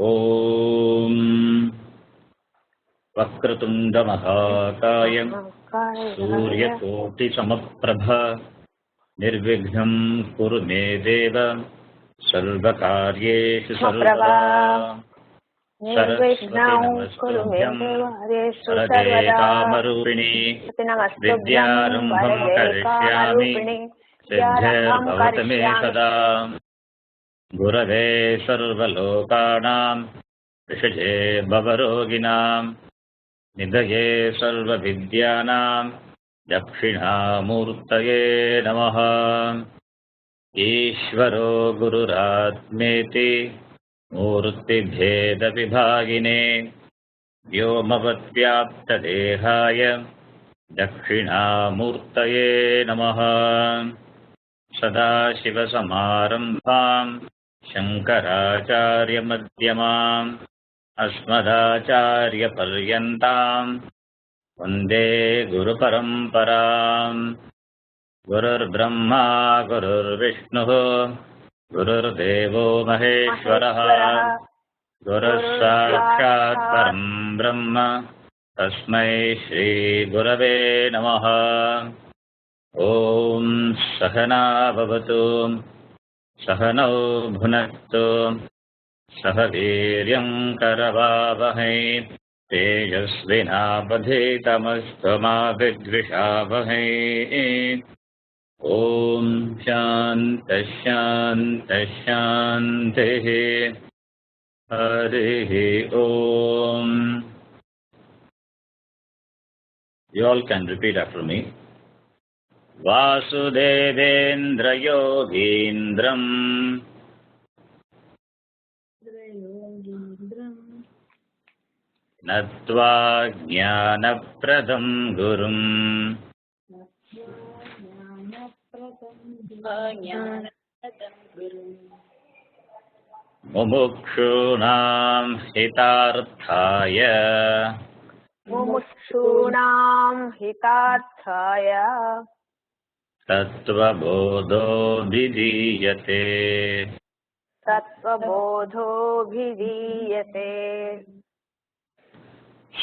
ॐ वक्रतुण्डमहाकाय सूर्यकोटिसमप्रभ निर्विघ्नं कुरु मे देव सर्वकार्येषु सर्वदा सरस्वती नमस्तुभ्यं वरदे कामरूपिणी विद्यारम्भं करिष्यामि सिद्धिर्भवतु मे सदा गुरवे सर्वलोकानां विषये भवरोगिणां निधये सर्वविद्यानां दक्षिणामूर्तये नमः। ईश्वरो गुरुरात्मेति मूर्तिभेदविभागिने व्योमवद्व्याप्तदेहाय दक्षिणामूर्तये नमः। सदाशिवसमारम्भां शङ्कराचार्यमध्यमाम् अस्मदाचार्यपर्यन्तां वन्दे गुरुपरम्पराम्। गुरुर्ब्रह्मा गुरुर्विष्णुः गुरुर्देवो महेश्वरः गुरुः साक्षात् परं ब्रह्म तस्मै श्रीगुरवे नमः। ॐ सहना भवतु सहनौ भुनक्तु सह वीर्यं करवावहै तेजस्विनावधीतमस्तु मा विद्विषावहै। ॐ शान्तः शान्तः शान्तिः। हरिः ॐ। You all can repeat after me. वासुदेवेन्द्रयोगीन्द्रम् नत्वा ज्ञानप्रदं गुरुम् मुमुक्षूणां हितार्थाय तत्त्वबोधोऽभिधीयते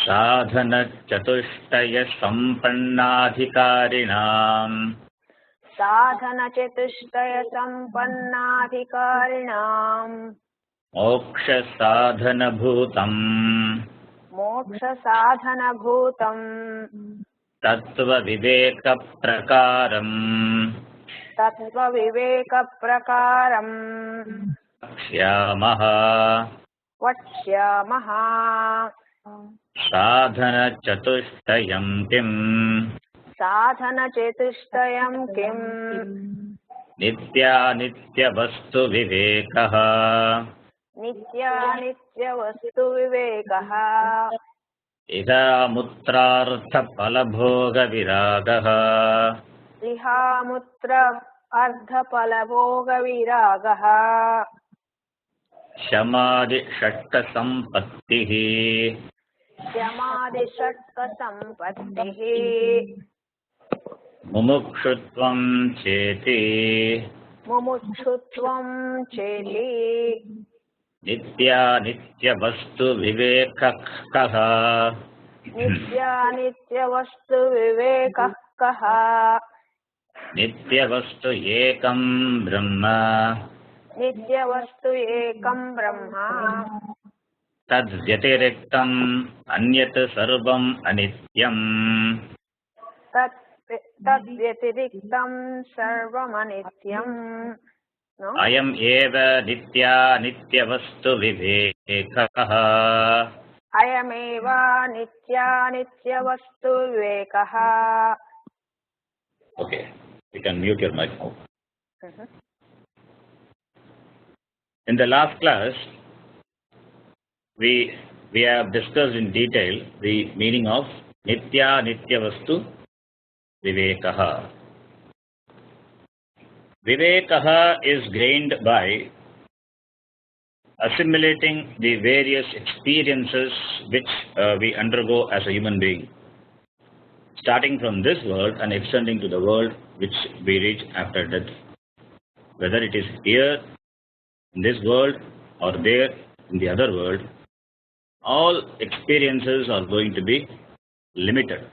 साधनचतुष्टयसम्पन्नाधिकारिणां मोक्षसाधनभूतं तत्त्वविवेकप्रकारम् वक्ष्यामः। साधनचतुष्टयं किम्? नित्यानित्यवस्तुविवेकः। इहामुत्रार्थफलभोगविरागः। शमादिषट्कसम्पत्तिः। मुमुक्षुत्वं चेति नित्यानित्यवस्तुविवेकः कः? नित्यवस्तु एकं ब्रह्म। तद्व्यतिरिक्तम् अन्यत् सर्वम् अनित्यम्। अयम् एव नित्यानित्यवस्तुविवेकः। Okay, you can mute your mic now. In the last class, we have discussed in detail the meaning of Nitya Vivekaha. Vivekaha is gained by assimilating the various experiences which we undergo as a human being, starting from this world and extending to the world which we reach after death. Whether it is here in this world or there in the other world, all experiences are going to be limited.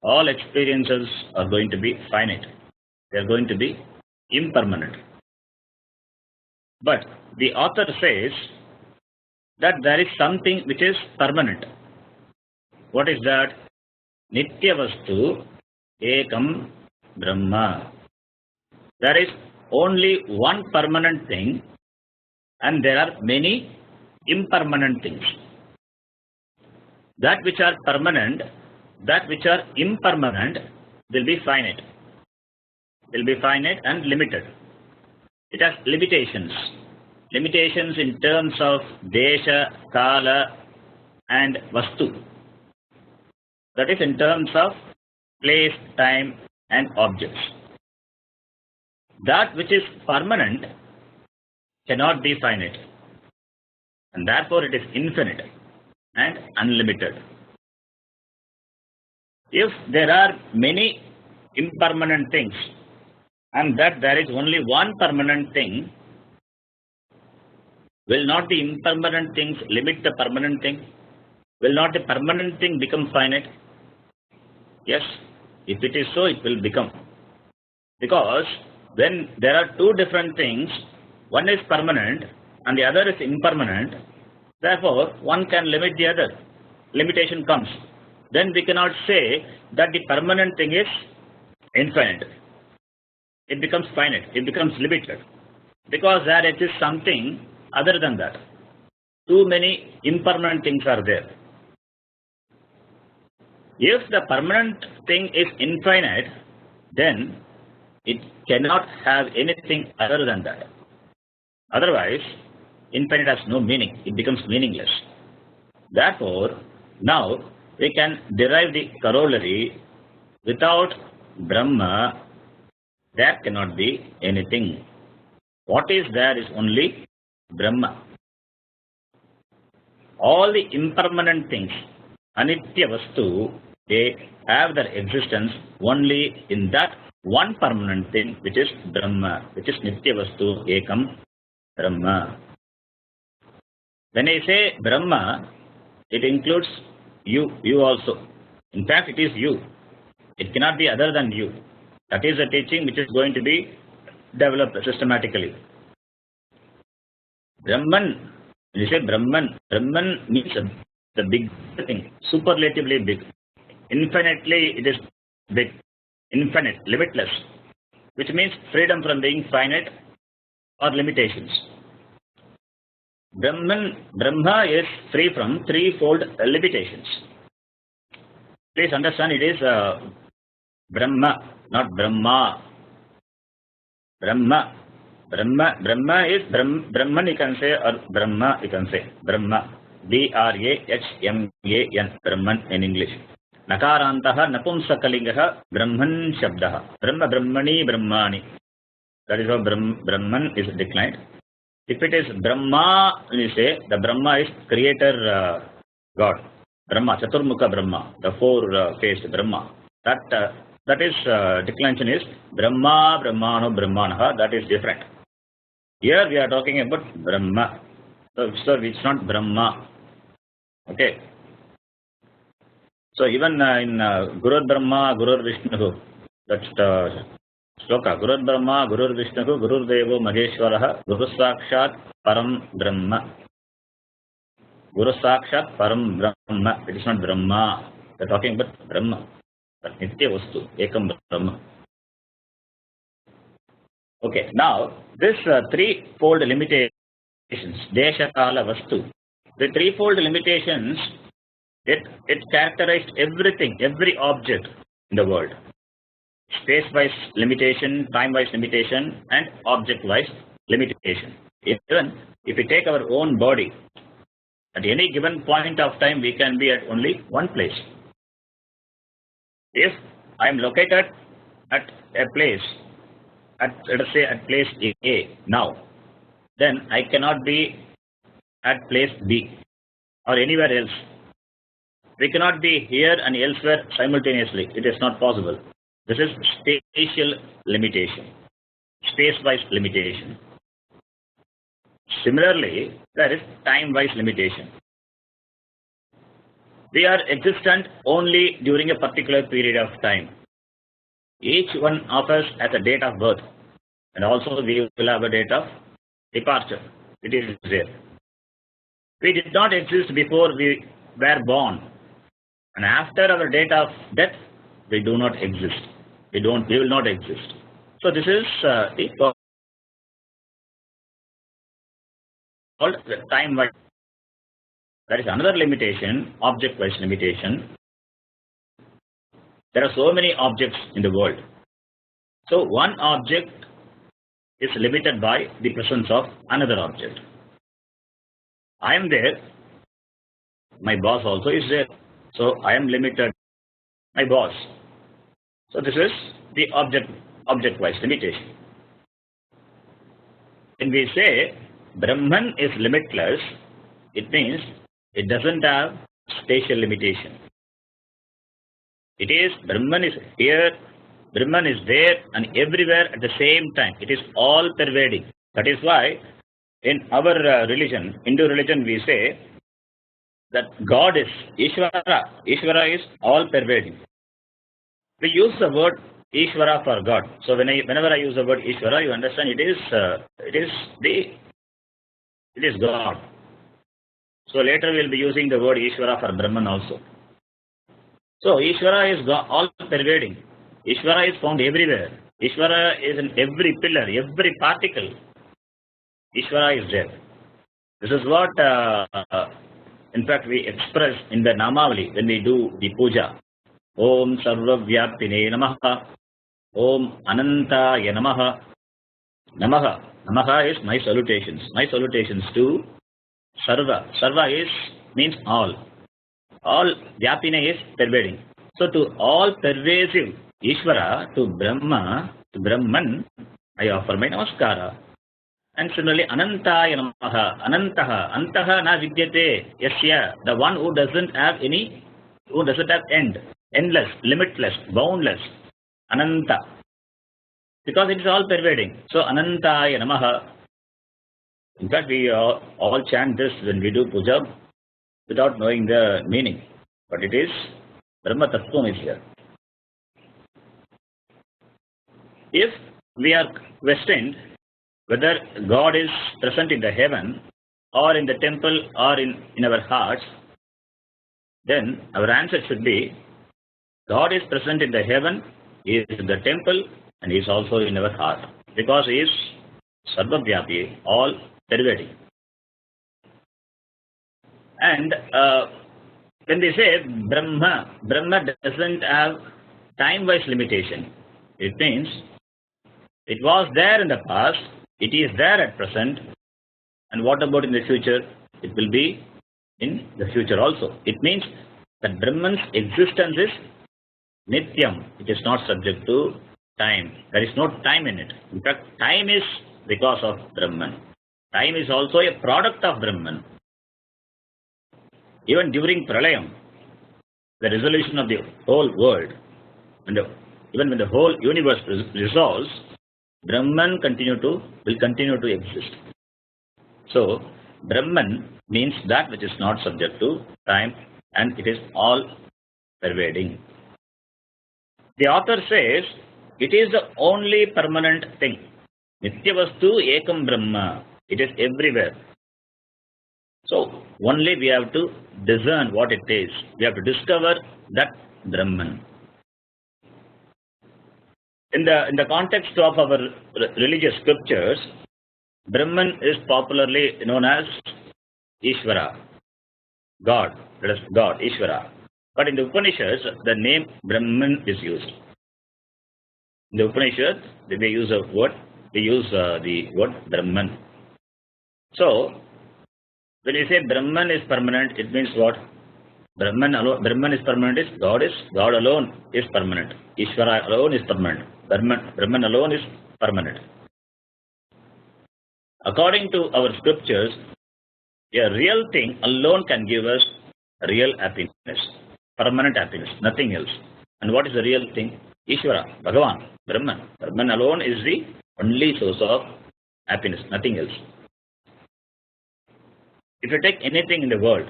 All experiences are going to be finite. They are going to be impermanent. But the author says that there is something which is permanent. What is that? Nityavastu ekam Brahma. There is only one permanent thing and there are many impermanent things. That which are permanent, that which are impermanent will be finite. Will be finite and limited. It has limitations. Limitations in terms of desha, kala and vastu. That is in terms of place, time and objects. That which is permanent cannot be finite. And therefore it is infinite and unlimited. If there are many impermanent things and that there is only one permanent thing, will not the impermanent things limit the permanent thing? Will not the permanent thing become finite? Yes, if it is so, it will become. Because when there are two different things, one is permanent and the other is impermanent, therefore one can limit the other. Limitation comes. Then we cannot say that the permanent thing is infinite. It becomes finite, it becomes limited. Because there exists something other than that. Too many impermanent things are there. If the permanent thing is infinite, then it cannot have anything other than that. Otherwise, infinite has no meaning. It becomes meaningless. Therefore, now we can derive the corollary: without Brahma, there cannot be anything. What is there is only Brahma. All the impermanent things, anitya vastu, they have their existence only in that one permanent thing, which is Brahma, which is nitya vastu ekam Brahma. When I say Brahma, it includes you also. In fact, it is you. It cannot be other than you. That is a teaching which is going to be developed systematically. Brahman, when you say Brahman, Brahman means the big thing, superlatively big. Infinitely it is big, infinite, limitless, which means freedom from being finite or limitations. Brahma is free from threefold limitations. Please understand, it is Brahma, not Brahma. Brahma. Brahma is Brahman you can say, or Brahma you can say. Brahma. Brahman, Brahman in English. Nakarantaha napumsakalingaha Brahman shabdaha. Brahma Brahmani Brahmani. That is how Brahman is declined. If it is Brahma, you say, the Brahma is creator God. Brahma, Chaturmukha Brahma, the four-faced Brahma. That is declension is Brahma, Brahmano, Brahmanaha. That is different. Here we are talking about Brahma. So it's not Brahma. Okay. So even in Gurur Brahma, Gurur Vishnu, that's the sloka. Gurur Brahma, Gurur Vishnu, Gurur Devo Maheshwaraha, Guru Sakshat Param Brahma. Guru Sakshat Param Brahma. It is not Brahma. We are talking about Brahma. Nitya Vastu, Ekam Brahma. Okay, now this threefold limitations, Desha, Kala, Vastu, the threefold limitations, it characterized everything, every object in the world. Space-wise limitation, time-wise limitation, and object-wise limitation. Even if we take our own body, at any given point of time, we can be at only one place. If I am located at a place, let us say at place A now, then I cannot be at place B or anywhere else. We cannot be here and elsewhere simultaneously. It is not possible. This is spatial limitation, space-wise limitation. Similarly, there is time-wise limitation. We are existent only during a particular period of time. Each one of us has a date of birth, and also we will have a date of departure. It is there. We did not exist before we were born, and after our date of death, we do not exist. We will not exist. So this is called time-wise. There is another limitation, object-wise limitation. There are so many objects in the world. So one object is limited by the presence of another object. I am there. My boss also is there. So I am limited. My boss. So this is the object-wise limitation. When we say Brahman is limitless, it means it doesn't have spatial limitation. It is Brahman is here, Brahman is there and everywhere at the same time. It is all pervading. That is why in our religion, Hindu religion, we say that God is Ishvara. Ishvara is all pervading. We use the word Ishvara for God. So whenever I use the word Ishvara, you understand it is God. So later we will be using the word Ishvara for Brahman also. So Ishvara is all pervading. Ishvara is found everywhere. Ishvara is in every pillar, every particle. Ishvara is there. This is what, in fact, we express in the Namavali when we do the puja. Om Sarvavyapine Namaha. Om Anantaya Namaha. Namaha. Namaha is my salutations. My salutations to Sarva. Sarva means all. All Vyapine is pervading. So to all pervasive Ishvara, to Brahma, to Brahman, I offer my namaskara. And similarly, Anantaya Namaha. Anantaha. Antaha na vidyate. Yasya. The one who doesn't have end. Endless, limitless, boundless. Ananta. Because it is all pervading. So Anantaya Namaha. In fact, we all chant this when we do puja without knowing the meaning. But it is Brahma Tattva is here. If we are questioned whether God is present in the heaven or in the temple or in our hearts, then our answer should be God is present in the heaven, He is in the temple, and He is also in our heart. Because He is Sarvavyapi, all pervading. And when they say Brahma doesn't have time-wise limitation. It means it was there in the past, it is there at present, and what about in the future? It will be in the future also. It means that Brahman's existence is Nityam. It is not subject to time. There is no time in it. In fact, time is because of Brahman. Time is also a product of Brahman. Even during Pralayam, the resolution of the whole world, even when the whole universe resolves, Brahman will continue to exist. So, Brahman means that which is not subject to time, and it is all pervading. The author says, it is the only permanent thing. Nityavastu ekam Brahma. It is everywhere. So, only we have to discern what it is. We have to discover that Brahman. In the context of our religious scriptures, Brahman is popularly known as Ishvara, God. That is God, Ishvara. But in the Upanishads, the name Brahman is used. In the Upanishads, they use the word Brahman. So, when you say Brahman is permanent, it means what? Brahman is permanent is God alone is permanent. Ishvara alone is permanent. Brahman alone is permanent. According to our scriptures, a real thing alone can give us real happiness, permanent happiness, nothing else. And what is the real thing? Ishvara, Bhagavan, Brahman. Brahman alone is the only source of happiness, nothing else. you take anything in the world,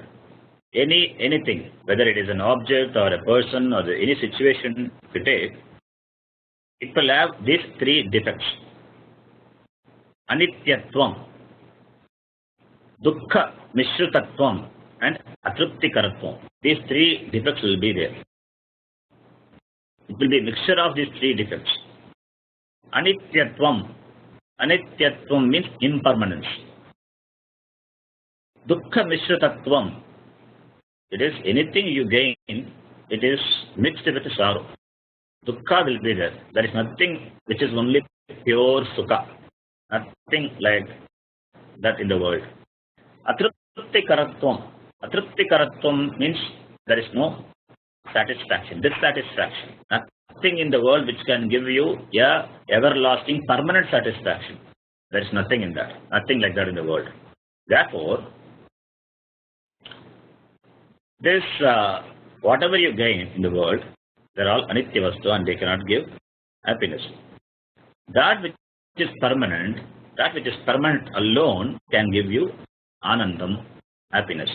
anything, whether it is an object or a person or any situation, if you take, it will have these three defects. Anityatvam, dukkha mishrutatvam, and atruptikaratvam. These three defects will be there. It will be a mixture of these three defects. Anityatvam. Anityatvam means impermanence. Dukkha mishrutatvam. It is anything you gain, it is mixed with sorrow. Dukkha will be there. There is nothing which is only pure sukha. Nothing like that in the world. Atruptikaratvam. Atruptikaratvam means there is no satisfaction, dissatisfaction. Nothing in the world which can give you a everlasting, permanent satisfaction. There is nothing in that. Nothing like that in the world. Therefore, this whatever you gain in the world, they are all anitya vastu and they cannot give happiness. That which is permanent alone can give you anandam, happiness.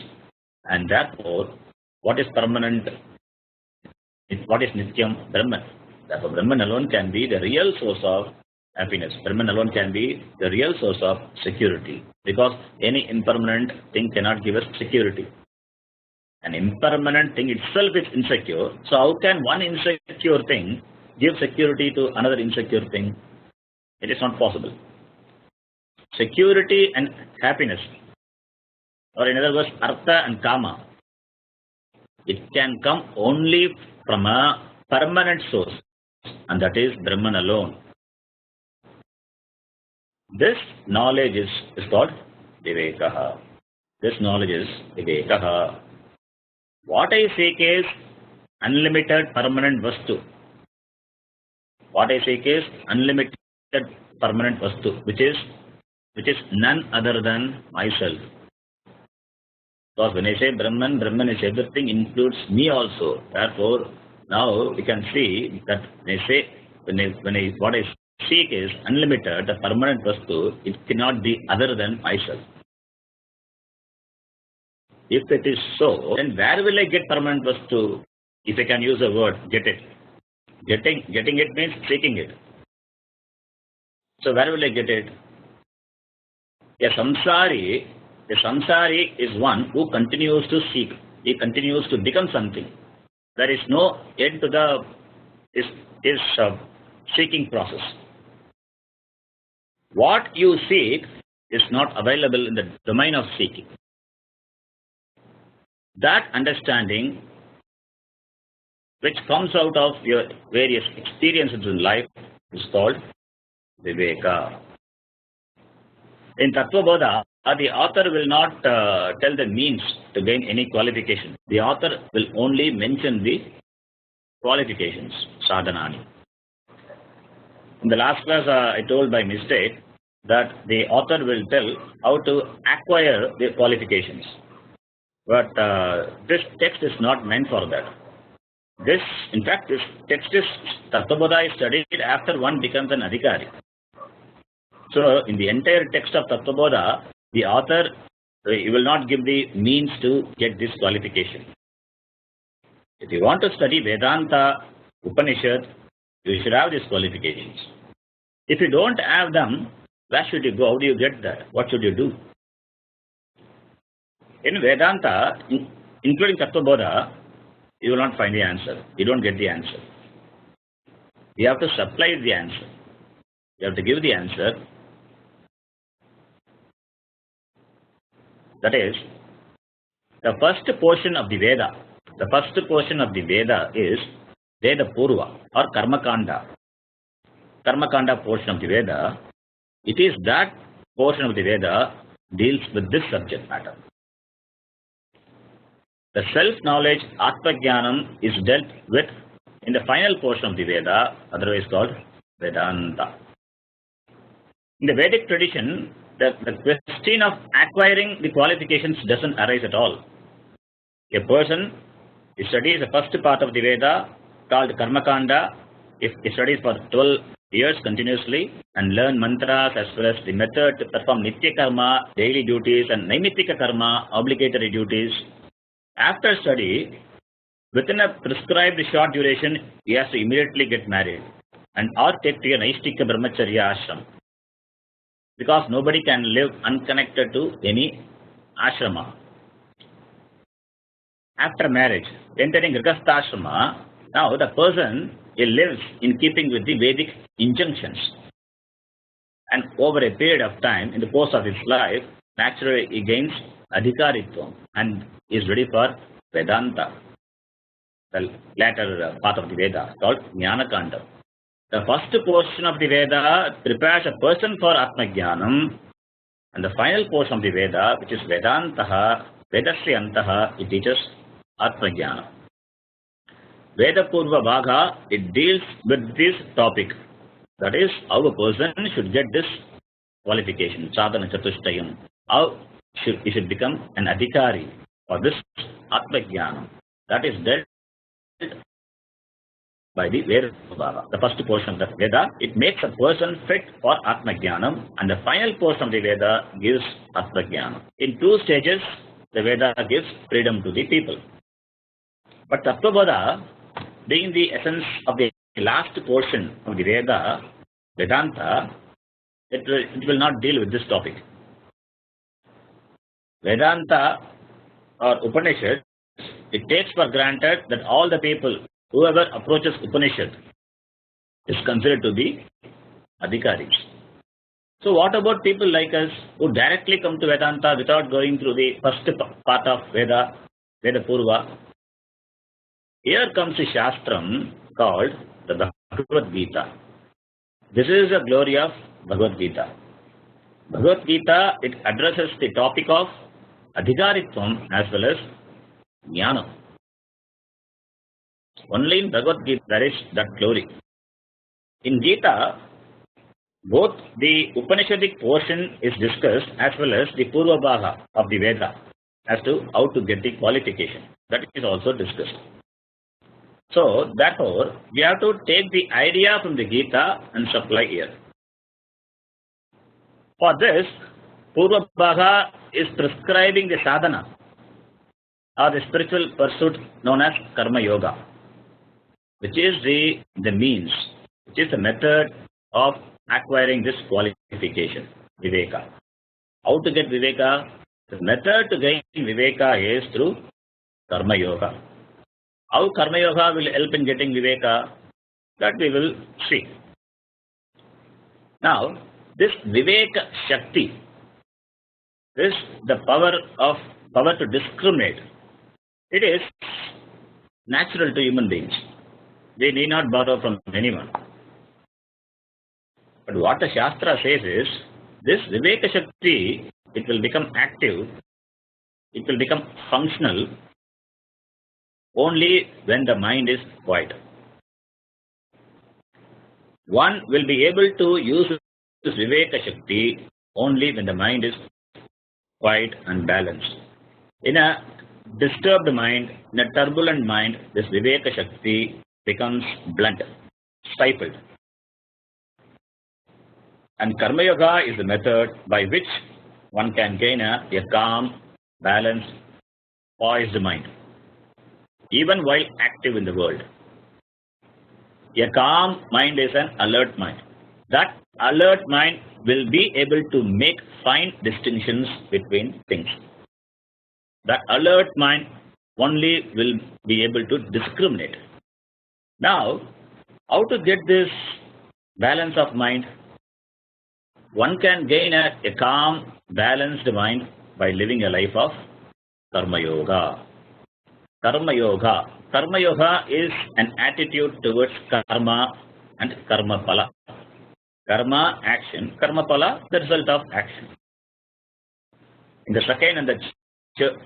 And therefore, what is permanent? What is nityam? Brahman. Therefore, Brahman alone can be the real source of happiness. Brahman alone can be the real source of security. Because any impermanent thing cannot give us security. An impermanent thing itself is insecure. So how can one insecure thing give security to another insecure thing? It is not possible. Security and happiness, or in other words, artha and kama, it can come only from a permanent source, and that is Brahman alone. This knowledge is called vivekaha. This knowledge is vivekaha. What I seek is unlimited permanent vastu. What I seek is unlimited permanent vastu, which is none other than myself. Because when I say Brahman, Brahman is everything, includes me also. Therefore, now we can see that what I seek is unlimited, the permanent vastu, it cannot be other than myself. If it is so, then where will I get permanent vastu? If I can use a word, get it. Getting it means seeking it. So where will I get it? A samsari is one who continues to seek. He continues to become something. There is no end to his seeking process. What you seek is not available in the domain of seeking. That understanding which comes out of your various experiences in life is called viveka. In Tattvabodha, the author will not tell the means to gain any qualification. The author will only mention the qualifications, sadhanani. In the last class, I told by mistake that the author will tell how to acquire the qualifications. But this text is not meant for that. This text is Tattvabodha is studied after one becomes an adhikari. So, in the entire text of Tattvabodha, the author he will not give the means to get this qualification. If you want to study Vedanta, Upanishad, you should have these qualifications. If you don't have them, where should you go? How do you get that? What should you do? In Vedanta, including Tattvabodha, you will not find the answer. You don't get the answer. You have to supply the answer. You have to give the answer. That is, the first portion of the Veda. The first portion of the Veda is Veda Purva or Karmakanda. Karmakanda portion of the Veda. It is that portion of the Veda deals with this subject matter. The self-knowledge, Atma-jnanam, is dealt with in the final portion of the Veda, otherwise called Vedanta. In the Vedic tradition, the question of acquiring the qualifications doesn't arise at all. A person studies the first part of the Veda called Karmakanda. If he studies for 12 hears continuously and learn mantras as well as the method to perform nitya karma, daily duties, and naimitika karma, obligatory duties. After study, within a prescribed short duration, he has to immediately get married and or take to a naistika brahmacharya ashram. Because nobody can live unconnected to any ashrama. After marriage, entering Grihastha ashrama, now the person he lives in keeping with the Vedic injunctions. And over a period of time, in the course of his life, naturally he gains adhikaritvam and is ready for Vedanta, the latter part of the Veda called Jnanakanda. The first portion of the Veda prepares a person for Atmajnanam, and the final portion of the Veda, which is Vedantaha, Vedasya Antaha, it teaches Atmajnanam. Veda Purva Bhaga, it deals with this topic. That is, how a person should get this qualification, Sadhana Chatushtayam. How he should become an adhikari for this Atmajnanam. That is dealt by the Veda Bhava. The first portion of the Veda, it makes a person fit for Atmajnanam, and the final portion of the Veda gives Atmajnanam. In 2 stages, the Veda gives freedom to the people. But Tattvabodha, being the essence of the last portion of the Veda, Vedanta, it will not deal with this topic. Vedanta or Upanishad, it takes for granted that all the people, whoever approaches Upanishad, is considered to be adhikaris. So what about people like us who directly come to Vedanta without going through the first part of Veda Purva? Here comes a Shastram called the Bhagavad Gita. This is the glory of Bhagavad Gita. Bhagavad Gita, it addresses the topic of adhikaritvam as well as jnana. Only in Bhagavad Gita there is that glory. In Gita, both the Upanishadic portion is discussed as well as the Purva Bhaga of the Veda as to how to get the qualification. That is also discussed. So, therefore, we have to take the idea from the Gita and supply here. For this, Purva Bhaga is prescribing the sadhana or the spiritual pursuit known as Karma Yoga, which is the means, which is the method of acquiring this qualification, Viveka. How to get Viveka? The method to gain Viveka is through Karma Yoga. How Karma Yoga will help in getting Viveka, that we will see. Now, this Viveka Shakti is the power to discriminate. It is natural to human beings. They need not borrow from anyone. But what the Shastra says is, this Viveka Shakti, it will become active, it will become functional only when the mind is quiet. One will be able to use this Viveka Shakti only when the mind is quiet and balanced. In a disturbed mind, in a turbulent mind, this Viveka Shakti becomes blunt, stifled. And Karma Yoga is the method by which one can gain a calm, balanced, poised mind, even while active in the world. A calm mind is an alert mind. That alert mind will be able to make fine distinctions between things. That alert mind only will be able to discriminate. Now, how to get this balance of mind? One can gain a calm, balanced mind by living a life of Karma Yoga. Karma Yoga. Karma Yoga is an attitude towards karma and karma pala. Karma, action. Karma pala, the result of action. In the second and the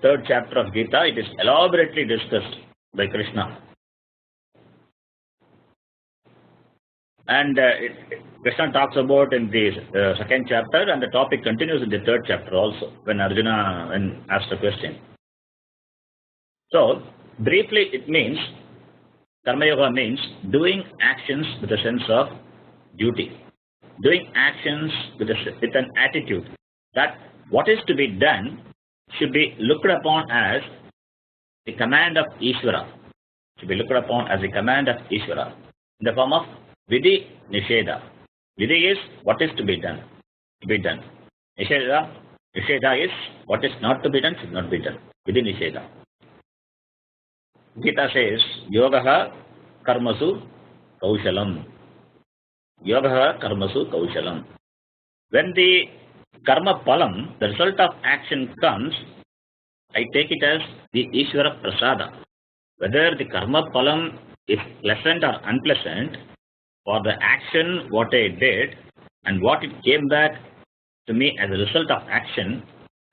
third chapter of Gita, it is elaborately discussed by Krishna. And Krishna talks about in the second chapter, and the topic continues in the third chapter also, when Arjuna asked a question. So, briefly, it means, Karma Yoga means doing actions with a sense of duty, doing actions with an attitude that what is to be done should be looked upon as the command of Ishvara, should be looked upon as the command of Ishvara in the form of Vidhi Nisheda. Vidhi is what is to be done, to be done. Nisheda is what is not to be done, should not be done. Vidhi Nisheda. Gita says, Yogaha Karmasu Kaushalam. Yogaha Karmasu Kaushalam. When the karma palam, the result of action comes, I take it as the Ishvara Prasada. Whether the karma palam is pleasant or unpleasant, for the action what I did and what it came back to me as a result of action,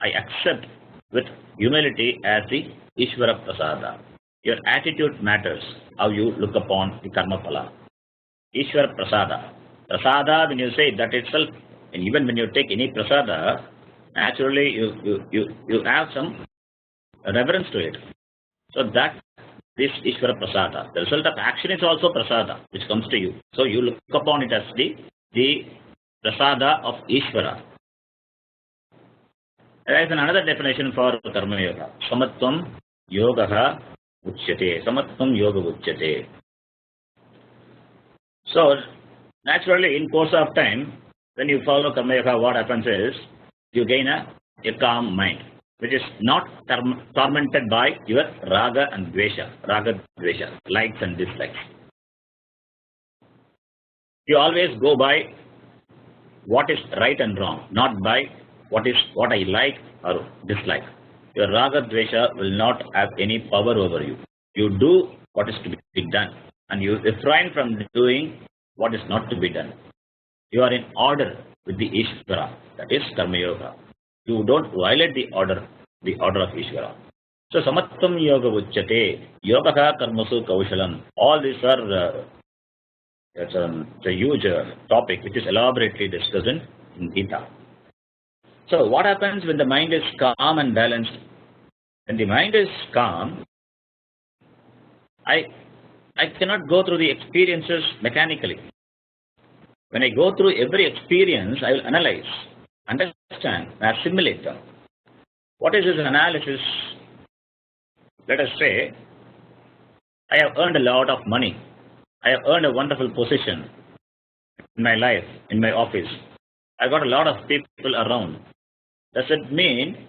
I accept with humility as the Ishvara Prasada. Your attitude matters, how you look upon the karma pala. Ishvara Prasada. Prasada, when you say that itself, and even when you take any prasada, naturally you have some reverence to it. So that is Ishvara Prasada. The result of action is also prasada, which comes to you. So you look upon it as the prasada of Ishvara. There is another definition for Karma Yoga. Samatvam Yogaha Uchyate. Samatvam Yoga Uchyate. So, naturally, in course of time, when you follow Karma Yoga, what happens is, you gain a calm mind, which is not tormented by your raga and dvesha, likes and dislikes. You always go by what is right and wrong, not by what I like or dislike. Your raga dvesha will not have any power over you. You do what is to be done, and you refrain from doing what is not to be done. You are in order with the Ishvara, that is Karma Yoga. You don't violate the order of Ishvara. So Samatvam Yoga Uchyate, Yogaha Karmasu Kaushalam. All these are it's a huge topic which is elaborately discussed in Gita. So what happens when the mind is calm and balanced? When the mind is calm, I cannot go through the experiences mechanically. When I go through every experience, I will analyze, understand, assimilate them. What is this analysis? Let us say, I have earned a lot of money. I have earned a wonderful position in my life, in my office. I got a lot of people around. Does it mean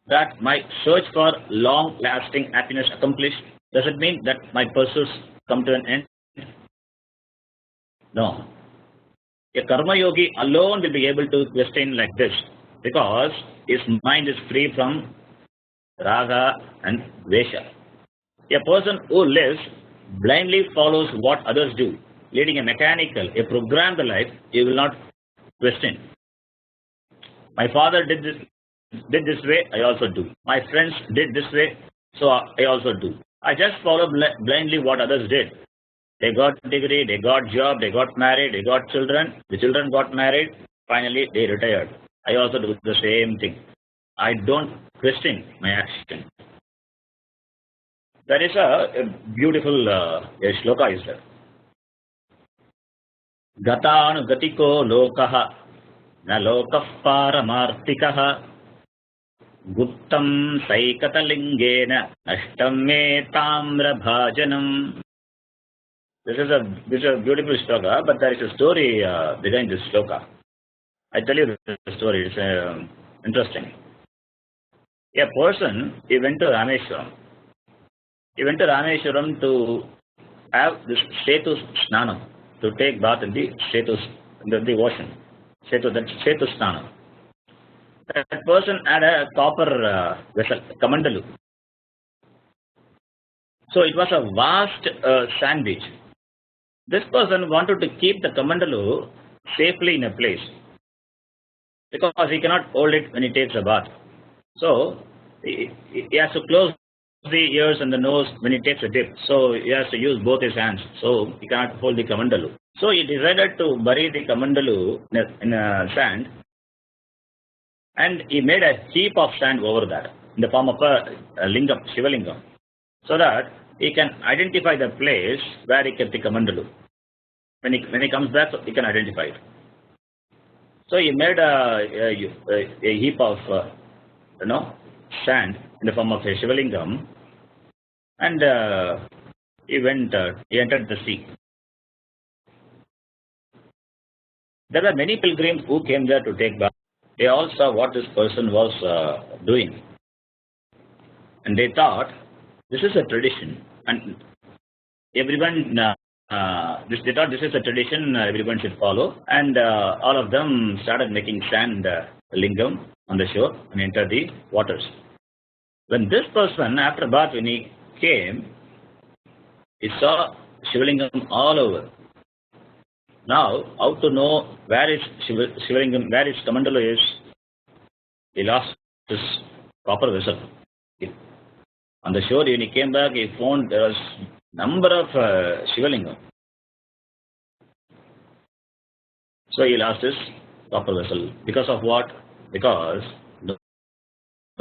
that my search for long-lasting happiness accomplished? Does it mean that my pursuits come to an end? No. A karma yogi alone will be able to question like this, because his mind is free from raga and vesha. A person who lives blindly follows what others do, leading a programmed life, he will not question. My father did this way, I also do. My friends did this way, so I also do. I just follow blindly what others did. They got degree, they got job, they got married, they got children. The children got married, finally they retired. I also do the same thing. I don't question my action. There is a beautiful shloka is there. Gatanu gatiko lokaha na lokah paramartikaha guttam saikatalingena ashtam me tamra bhajanam. This is a beautiful shloka, but there is a story behind this shloka. I tell you the story, it's interesting. A person, he went to Rameshwaram. He went to Rameshwaram to have this Setu Snanam, to take bath in the Setu, the ocean. Setu Snanam. That person had a copper vessel, Kamandalu. So it was a vast sand beach. This person wanted to keep the Kamandalu safely in a place, because he cannot hold it when he takes a bath. So he has to close the ears and the nose when he takes a dip. So he has to use both his hands. So he cannot hold the Kamandalu. So he decided to bury the Kamandalu in sand, and he made a heap of sand over that in the form of a lingam, Shivalingam, so that he can identify the place where he kept the Kamandalu. when he comes back, he can identify it. So he made a heap of sand in the form of a Shivalingam, and he entered the sea. There were many pilgrims who came there to take bath. They all saw what this person was doing, and they thought this is a tradition, and everyone they thought this is a tradition everyone should follow, and all of them started making sand lingam on the shore and entered the waters. When this person, after bath, when he came, he saw Shivalingam all over. Now, how to know where is Shivalingam, where his Kamandala is? He lost his copper vessel. On the shore, when he came back, he found there was number of Shivalingam. So he lost his copper vessel. Because of what? Because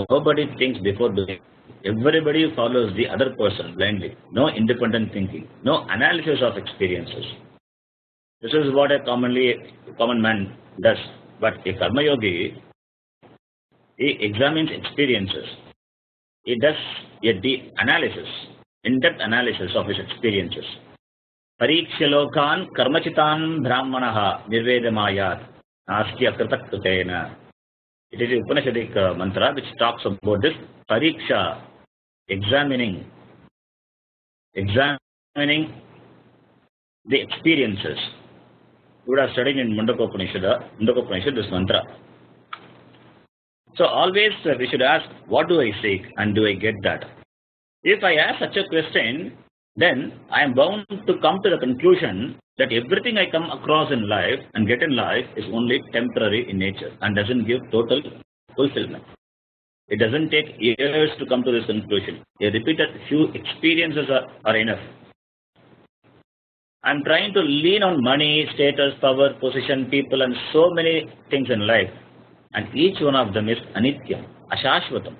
nobody thinks before doing. Everybody follows the other person blindly. No independent thinking. No analysis of experiences. This is what a common man does. But a karma yogi, he examines experiences. He does a deep analysis, in-depth analysis of his experiences. Parikshalokan karmachitan brahmanaha nirvedamayat nastya kritakritena. It is a Upanishadic mantra which talks about this pariksha, examining the experiences. We would have studied in Mundaka Upanishad this mantra. So always we should ask, what do I seek and do I get that? If I ask such a question, then I am bound to come to the conclusion that everything I come across in life and get in life is only temporary in nature and doesn't give total fulfillment. It doesn't take years to come to this conclusion. A repeated few experiences are enough. I'm trying to lean on money, status, power, position, people, and so many things in life. And each one of them is anityam, ashashvatam.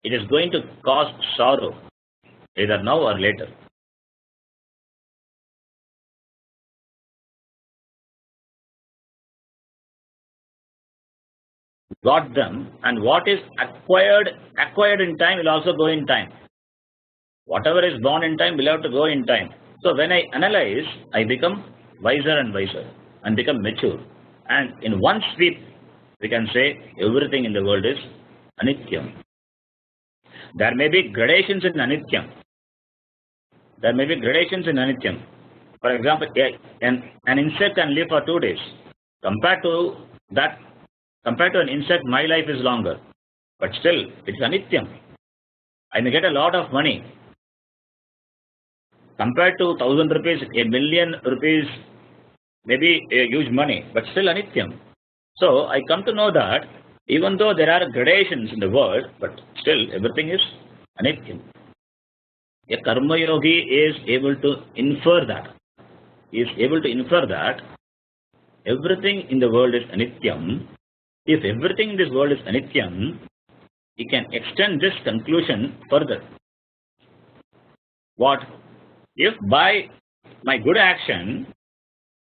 It is going to cause sorrow, either now or later. Got them, and what is acquired in time will also go in time. Whatever is born in time will have to go in time. So when I analyze, I become wiser and wiser and become mature. And in one sweep, we can say everything in the world is anityam. There may be gradations in anityam. For example, an insect can live for 2 days. Compared to an insect, my life is longer. But still, it's anityam. I may get a lot of money. Compared to 1,000 rupees, 1,000,000 rupees may be a huge money, but still anityam. So I come to know that even though there are gradations in the world, but still everything is anityam. A karma yogi is able to infer that. He is able to infer that everything in the world is anityam. If everything in this world is anityam, he can extend this conclusion further. What? If by my good action,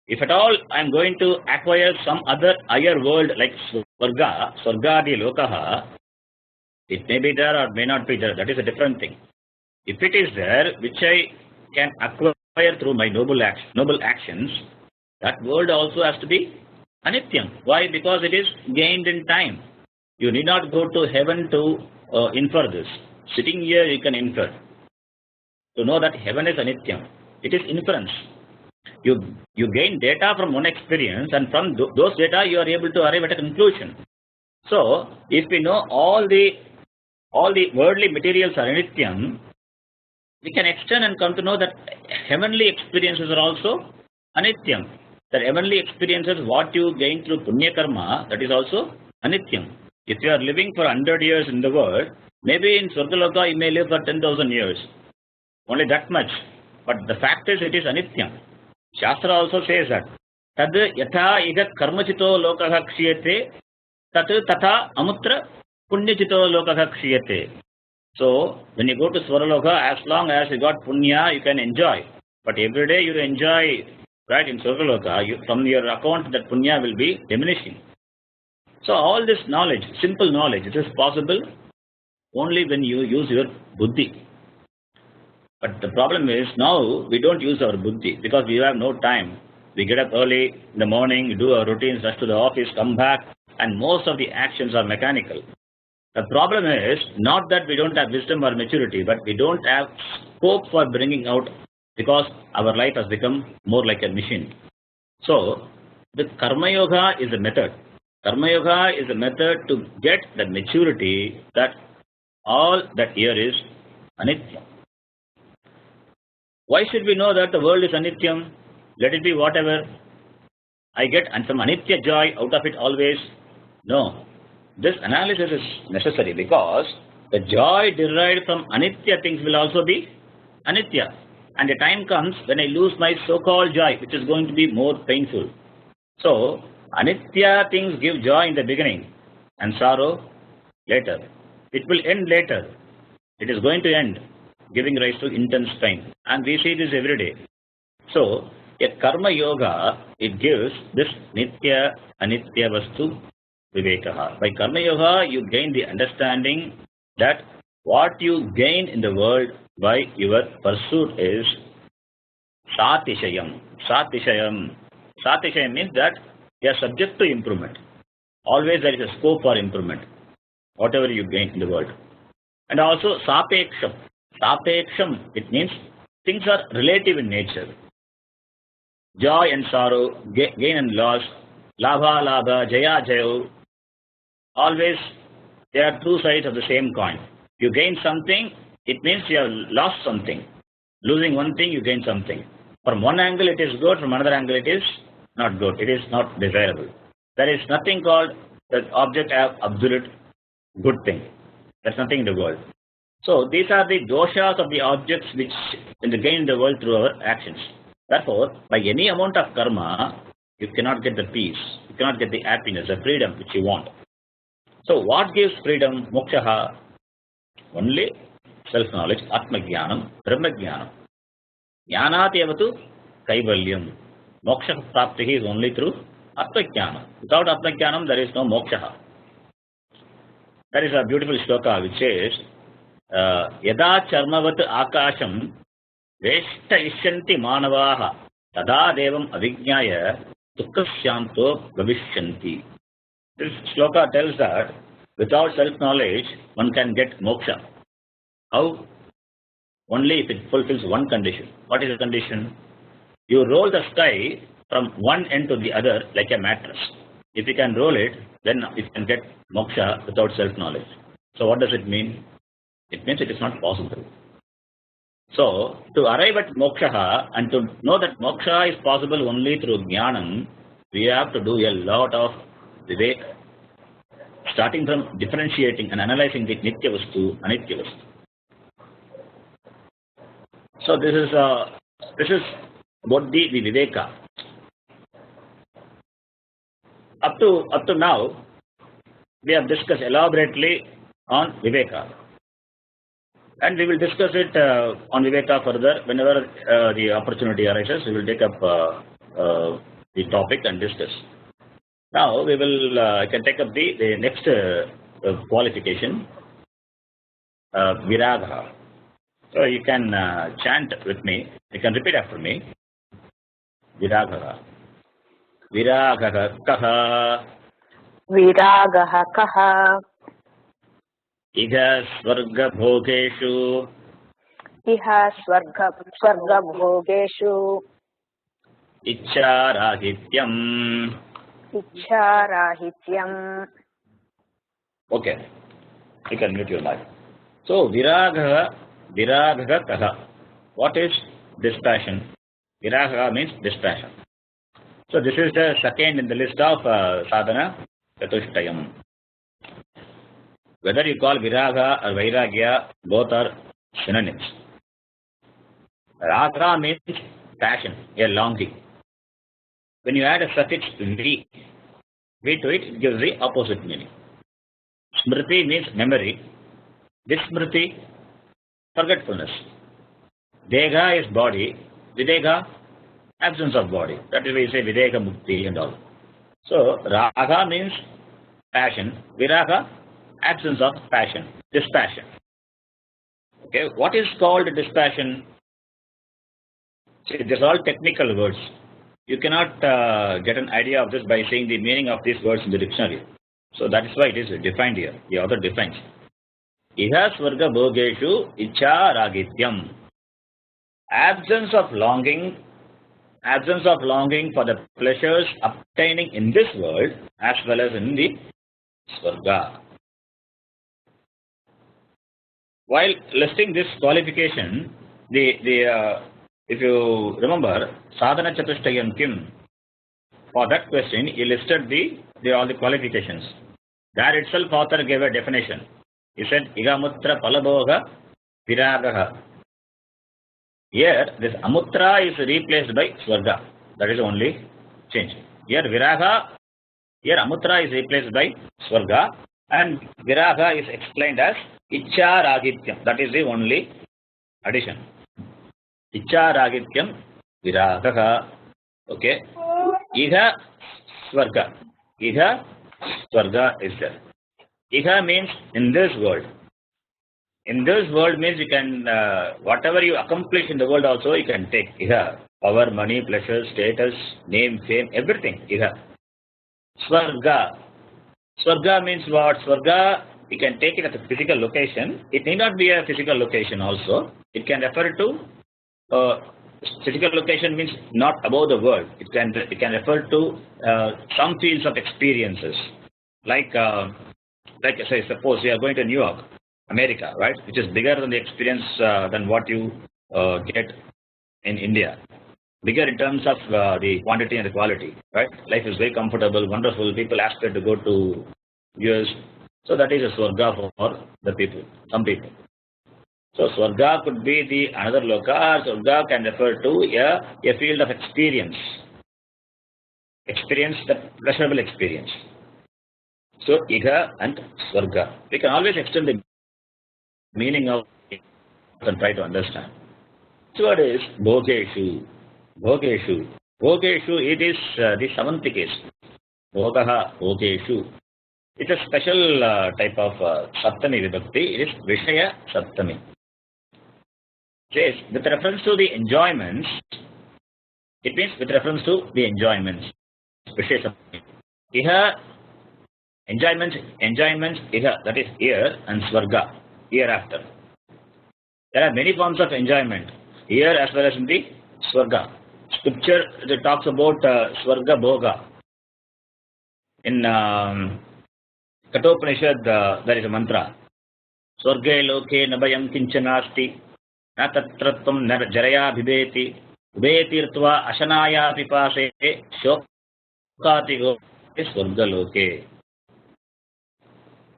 if at all I am going to acquire some other higher world like Swargadi Lokaha, it may be there or may not be there. That is a different thing. If it is there, which I can acquire through my noble actions, that world also has to be anityam. Why? Because it is gained in time. You need not go to heaven to infer this. Sitting here, you can infer. To know that heaven is anityam. It is inference. You gain data from one experience, and from those data you are able to arrive at a conclusion. So, if we know all the worldly materials are anityam, we can extend and come to know that heavenly experiences are also anityam. That heavenly experiences, what you gain through punya karma, that is also anityam. If you are living for 100 years in the world, maybe in Swargaloka you may live for 10,000 years. Only that much. But the fact is, it is anityam. Shastra also says that tad yatha igat karmachito lokaha kshiyate tat tatha amutra punyachito lokaha kshiyate. So when you go to Swaraloka, as long as you got punya, you can enjoy. But every day you enjoy Right? In Swargaloka, from your account that punya will be diminishing. So all this knowledge, simple knowledge, it is possible only when you use your buddhi. But the problem is now we don't use our buddhi because we have no time. We get up early in the morning, do our routines, rush to the office, come back, and most of the actions are mechanical. The problem is not that we don't have wisdom or maturity, but we don't have scope for bringing out because our life has become more like a machine. So the Karma Yoga is a method. Karma Yoga is a method to get the maturity that all that here is anitya. Why should we know that the world is anityam? Let it be whatever. I get and some anitya joy out of it always. No. This analysis is necessary because the joy derived from anitya things will also be anitya. And the time comes when I lose my so-called joy, which is going to be more painful. So, anitya things give joy in the beginning and sorrow later. It will end later. It is going to end, giving rise to intense pain. And we see this every day. So, a karma yoga, it gives this nitya, anitya vastu vivekaha. By karma yoga, you gain the understanding that what you gain in the world by your pursuit is satishayam. Satishayam. Satishayam means that you are subject to improvement. Always there is a scope for improvement, whatever you gain in the world. And also sapeksham. Sapeksham, it means things are relative in nature. Joy and sorrow, gain and loss, labha, labha, jaya, jayo, always they are two sides of the same coin. You gain something, it means you have lost something. Losing one thing, you gain something. From one angle it is good, from another angle it is not good. It is not desirable. There is nothing called the object as absolute good thing. There's nothing in the world. So these are the doshas of the objects which in the gain in the world through our actions. Therefore, by any amount of karma, you cannot get the peace, you cannot get the happiness, the freedom which you want. So what gives freedom? Moksha. Only self-knowledge, atma-jnanam, brahma-jnanam. Jnanat evatu kaivalyam. Moksha prapti is only through atma-jnanam. Without atma-jnanam, there is no moksha. There is a beautiful shloka which says, Yada charmavat akasham Veshta ishyanti manavaha tada devam avijnaya dukkasyanto bhavishyanti. This shloka tells that without self-knowledge, one can get moksha. How? Only if it fulfills one condition. What is the condition? You roll the sky from one end to the other like a mattress. If you can roll it, then you can get moksha without self-knowledge. So what does it mean? It means it is not possible. So, to arrive at moksha and to know that moksha is possible only through jnanam, we have to do a lot of vivek, starting from differentiating and analyzing the nitya vastu, anitya vastu. So this is bodhi, the viveka. Up to now, we have discussed elaborately on viveka. And we will discuss it on Viveka further. Whenever the opportunity arises, we will take up the topic and discuss. Now, we will I can take up the next qualification, Viraga. So, you can chant with me. You can repeat after me. Viraga. Viraga kaha. Viragaha kaha. Iha swarga bhogeshu. Iha swarga bhogeshu. Ichcharahityam. Ichcharahityam. Okay. You can mute your mic. So, viraga kaha. What is dispassion? Viraga means dispassion. So, this is the second in the list of sadhana chatushtayam. Whether you call viraga or vairagya, both are synonyms. Raga means passion, a longing. When you add a suffix v to it, it gives the opposite meaning. Smriti means memory. Vismriti, forgetfulness. Dega is body. Videga, absence of body. That is why we say Videka Mukti and all. So Raga means passion, Viraga, absence of passion, dispassion. Okay, what is called dispassion? See, these are all technical words. You cannot get an idea of this by saying the meaning of these words in the dictionary. So that is why it is defined here. The author defines. Iha swarga bhogeshu icha ragityam. Absence of longing for the pleasures obtaining in this world as well as in the swarga. While listing this qualification, if you remember, sadhana chatushtayam kim, for that question he listed all the qualifications. There itself author gave a definition. He said igamutra palaboga viragaha. Here this amutra is replaced by swarga. That is the only change. Here viraga, here amutra is replaced by swarga, and viraga is explained as icha ragityam. That is the only addition. Icha ragityam viragaha. Okay. Iha swarga. Iha swarga is there. Iha means in this world. In this world means you can, whatever you accomplish in the world also you can take. Iha. Power, money, pleasure, status, name, fame, everything. Iha. Swarga. Swarga means what? Swarga, you can take it as a physical location. It need not be a physical location also. It can refer to, physical location means not above the world. It can refer to some fields of experiences. Like say, suppose you are going to New York, America, right, which is bigger than the experience than what you get in India. Bigger in terms of the quantity and the quality, right? Life is very comfortable, wonderful. People aspire to go to US. So that is a swarga for the people, some people. So swarga could be another loka. Swarga can refer to a field of experience. The pleasurable experience. So iha and swarga. We can always extend the meaning of it and try to understand. So what is bhogeshu? Bhogeshu. Bhogeshu, it is the seventh case. Bhogaha, bhogeshu. It's a special type of saptami vibhakti. It is Vishaya saptami. Says with reference to the enjoyments, it means with reference to the enjoyments. Vishaya saptami. Iha, enjoyments, iha, that is here, and swarga, hereafter. There are many forms of enjoyment, here as well as in the swarga. Scripture talks about swarga bhoga. In Kathopanishad, there is a mantra. Swarge loke nabayam kinchanasti na tatratvam jaraya bhibeti ubetirtva ashanaya pipase shokatigo swarga loke.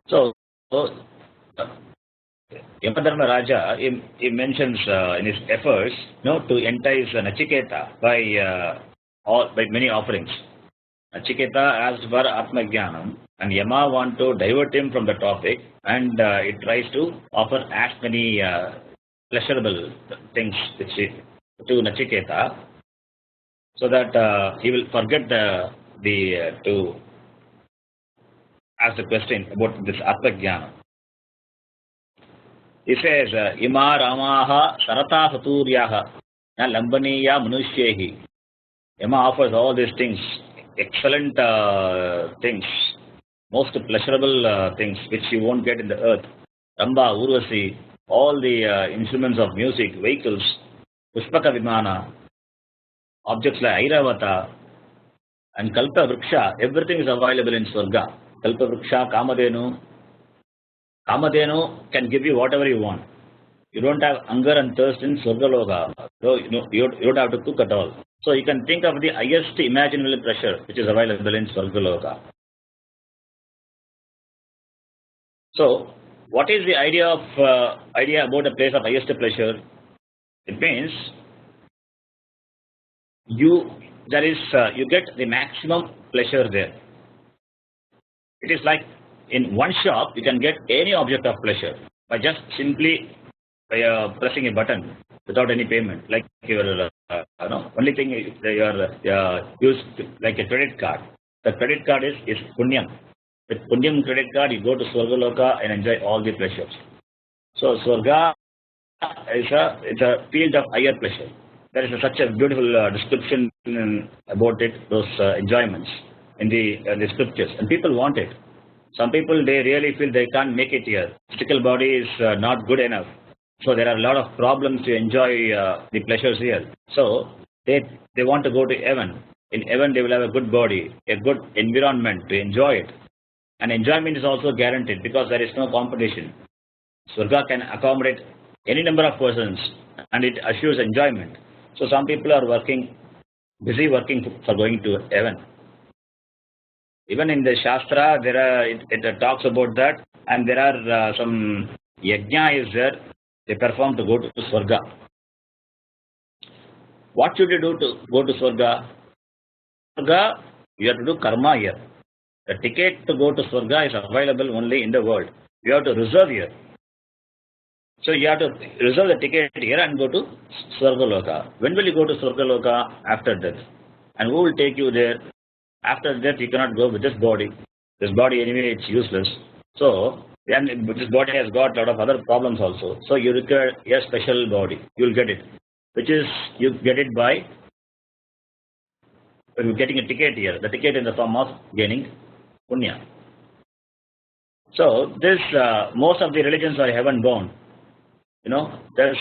So, Yamadharma Raja, he mentions in his efforts to entice Nachiketa by many offerings. Nachiketa asked for Atma Jnanam, and Yama want to divert him from the topic, and it tries to offer as many pleasurable things to Nachiketa, so that he will forget to ask the question about this Atma Jnanam. He says, Ima Ramaha Sarata Saturyaha Na Lambaniya Manushyehi. Yama offers all these things, excellent things, most pleasurable things which you won't get in the earth. Ramba, Urvasi, all the instruments of music, vehicles, Pushpaka Vimana, objects like Airavata, and Kalpa Vriksha, everything is available in Swarga. Kalpa Vriksha, Kamadenu. Kamadenu can give you whatever you want. You don't have hunger and thirst in Swargaloka. So you don't have to cook at all. So you can think of the highest imaginable pleasure which is available in Swargaloka. So what is the idea about a place of highest pleasure? It means you get the maximum pleasure there. It is like in one shop, you can get any object of pleasure by just simply pressing a button. without any payment. Like your only thing is your use like a credit card. The credit card is punyam. With punyam credit card, you go to Swargaloka and enjoy all the pleasures. So Swarga it's a field of higher pleasure. There is such a beautiful description about it, those enjoyments in the scriptures, and people want it. Some people, they really feel they can't make it here. Physical body is not good enough, so there are a lot of problems to enjoy the pleasures here. So they want to go to heaven. In heaven, they will have a good body, a good environment to enjoy it, and enjoyment is also guaranteed because there is no competition. Swarga can accommodate any number of persons, and it assures enjoyment. So some people are busy working for going to heaven. Even in the Shastra, it talks about that, and there are some yajna is there. They perform to go to Swarga. What should you do to go to Swarga? Swarga, you have to do karma here. The ticket to go to Swarga is available only in the world. You have to reserve here. So you have to reserve the ticket here and go to Swargaloka. When will you go to Swargaloka? After death. And who will take you there? After death, you cannot go with this body. This body anyway, it's useless. So, and this body has got a lot of other problems also. So you require a special body. You will get it. Which is, you get it by getting a ticket here. The ticket in the form of gaining punya. So this, most of the religions are heaven bound. There's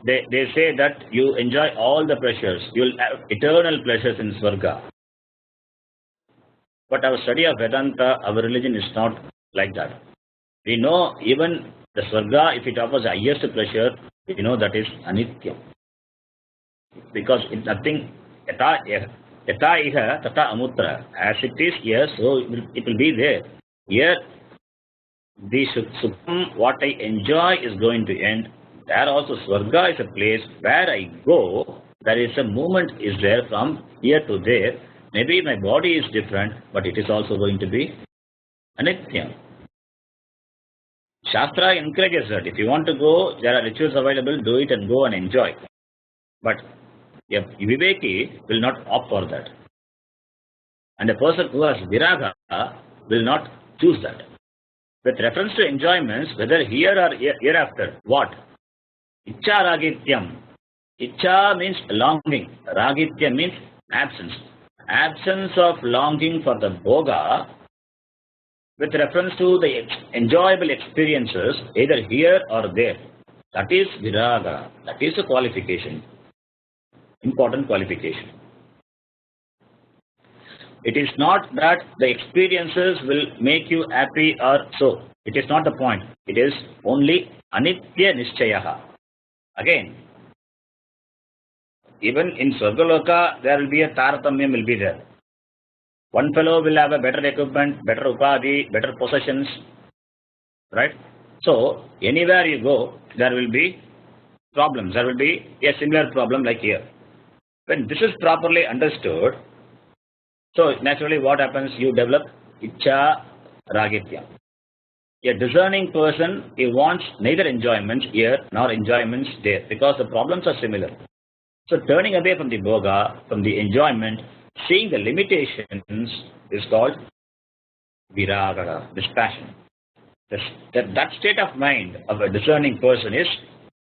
they say that you enjoy all the pleasures. You will have eternal pleasures in Swarga. But our study of Vedanta, our religion is not like that. We know even the Swarga, if it offers the highest pleasure, we know that is anitya. Because it's nothing, yata iha tata amutra. As it is here, so it will be there. Here, the sukham, what I enjoy is going to end. There also Swarga is a place where I go. There is a movement is there from here to there. Maybe my body is different, but it is also going to be anitya. Shastra encourages that. If you want to go, there are rituals available, do it and go and enjoy. But Viveki will not opt for that. And the person who has viraga will not choose that. With reference to enjoyments, whether here or hereafter, what? Icha ragityam. Icha means longing. Ragitya means absence. Absence of longing for the Bodha with reference to the enjoyable experiences either here or there. That is viraga. That is a qualification. Important qualification. It is not that the experiences will make you happy or so. It is not the point. It is only anitya nishchayaha. Again, even in Swargaloka, there will be a taratamyam will be there. One fellow will have a better equipment, better upadhi, better possessions, right? So, anywhere you go, there will be problems. There will be a similar problem like here. When this is properly understood, so naturally what happens? You develop icha ragitya. A discerning person, he wants neither enjoyments here nor enjoyments there because the problems are similar. So turning away from the bhoga, from the enjoyment, seeing the limitations is called viraga, dispassion. That state of mind of a discerning person is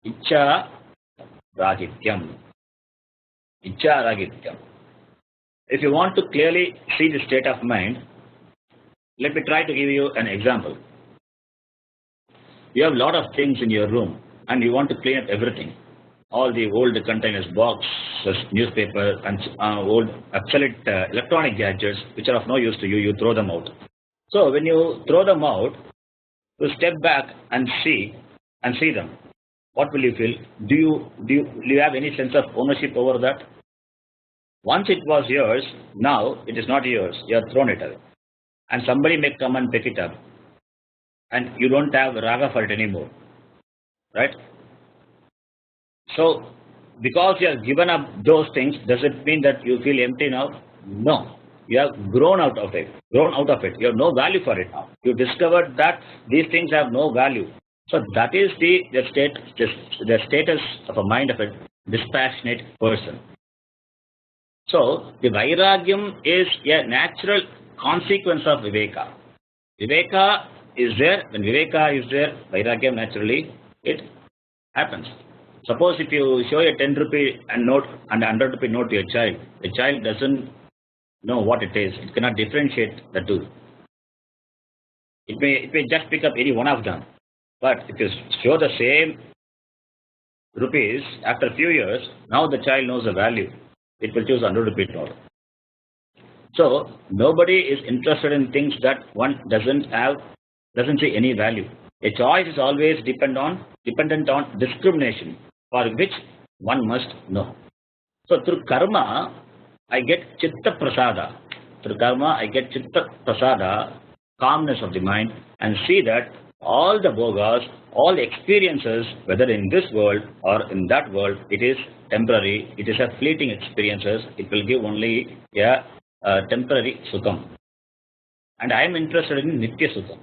icha ragityam. Icha ragityam. If you want to clearly see the state of mind, let me try to give you an example. You have a lot of things in your room and you want to clean up everything. All the old containers, boxes, newspaper, and old obsolete electronic gadgets which are of no use to you, you throw them out. So when you throw them out, you step back and see them. What will you feel? Do you have any sense of ownership over that? Once it was yours, now it is not yours. You have thrown it away. And somebody may come and pick it up. And you don't have raga for it anymore. Right? So, because you have given up those things, does it mean that you feel empty now? No. You have grown out of it. You have no value for it now. You discovered that these things have no value. So that is the status of a mind of a dispassionate person. So the vairagyam is a natural consequence of viveka. Viveka is there. When viveka is there, vairagyam naturally it happens. Suppose if you show a 10 rupee note and a 100 rupee note to your child, the child doesn't know what it is. It cannot differentiate the two. It may just pick up any one of them. But if you show the same rupees after a few years, now the child knows the value. It will choose 100 rupee note. So nobody is interested in things that one doesn't see any value. A choice is always dependent on discrimination, for which one must know. So through karma, I get chitta prasada. Through karma, I get chitta prasada, calmness of the mind, and see that all the bhogas, all experiences, whether in this world or in that world, it is temporary. It is a fleeting experiences. It will give only a temporary sukham. And I am interested in nitya sukham.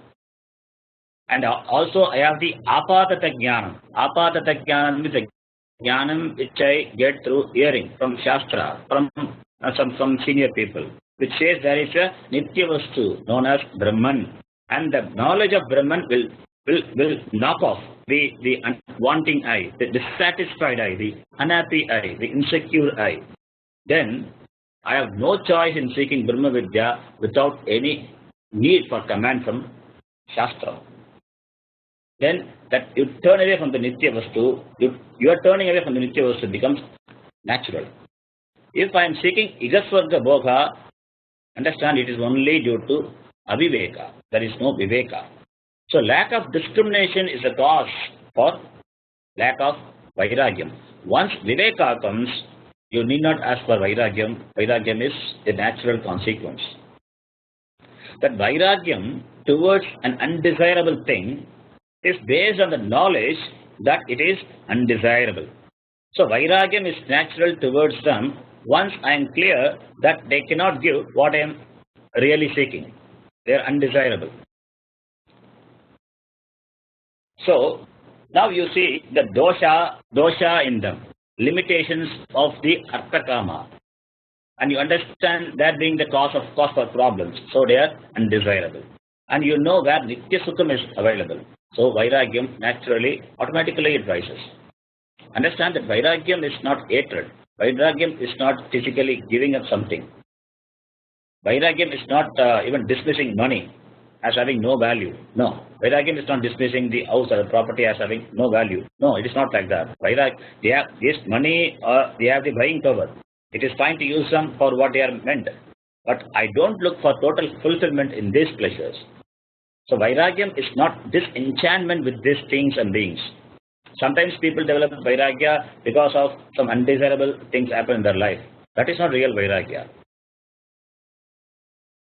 And also I have the apatata jnanam. Apatata jnanam is a jnanam which I get through hearing from Shastra, from some senior people, which says there is a nitya vastu known as Brahman. And the knowledge of Brahman will knock off the wanting I, the dissatisfied I, the unhappy I, the insecure I. Then I have no choice in seeking Brahma Vidya without any need for command from Shastra. Then that you turn away from the Nitya Vastu, your turning away from the Nitya Vastu becomes natural. If I am seeking Igasvarga Bodha, understand it is only due to aviveka. There is no viveka. So lack of discrimination is a cause for lack of vairagyam. Once viveka comes, you need not ask for vairagyam. Vairagyam is a natural consequence. That vairagyam towards an undesirable thing is based on the knowledge that it is undesirable. So vairagyam is natural towards them once I am clear that they cannot give what I am really seeking. They are undesirable. So now you see the dosha in them, limitations of the arthakama, and you understand that being the cause for problems. So they are undesirable, and you know where nitya sukham is available. So vairagyam naturally, automatically it rises. Understand that vairagyam is not hatred. Vairagyam is not physically giving up something. Vairagyam is not even dismissing money as having no value. No. Vairagyam is not dismissing the house or the property as having no value. No, it is not like that. They have this money, they have the buying power. It is fine to use them for what they are meant. But I don't look for total fulfillment in these pleasures. So vairagyam is not disenchantment with these things and beings. Sometimes people develop vairagya because of some undesirable things happen in their life. That is not real vairagya.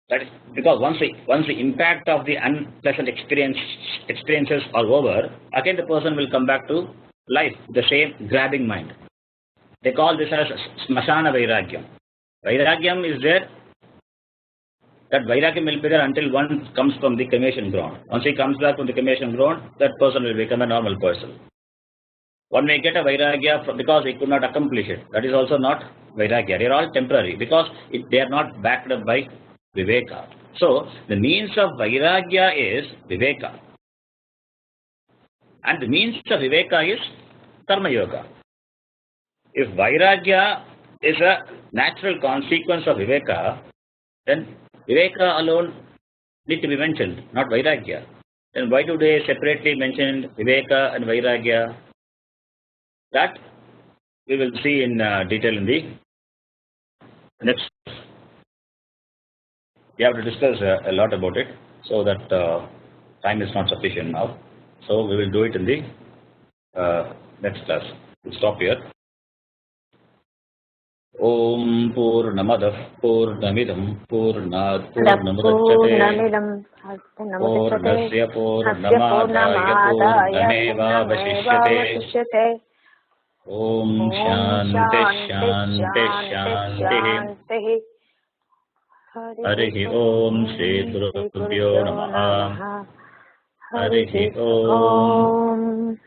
That is because once the impact of the unpleasant experiences are over, again the person will come back to life, the same grabbing mind. They call this as smashana vairagyam. Vairagyam is there. That vairagyam will be there until one comes from the cremation ground. Once he comes back from the cremation ground, that person will become a normal person. One may get a vairagya because he could not accomplish it. That is also not vairagya. They are all temporary because they are not backed up by viveka. So the means of vairagya is viveka. And the means of viveka is karma yoga. If vairagya is a natural consequence of viveka, then viveka alone need to be mentioned, not vairagya. Then why do they separately mention viveka and vairagya? That we will see in detail in the next. We have to discuss a lot about it, so that time is not sufficient now. So we will do it in the next class. We'll stop here. Om Purnamadah Purnamidam Purnat Purnamudachyate Purnasya Purnamadaya Purnameva Vasishyate. Om Shanti Shanti Shanti. Harihi Om Shri Gurubhyo Namaha. Harihi Om.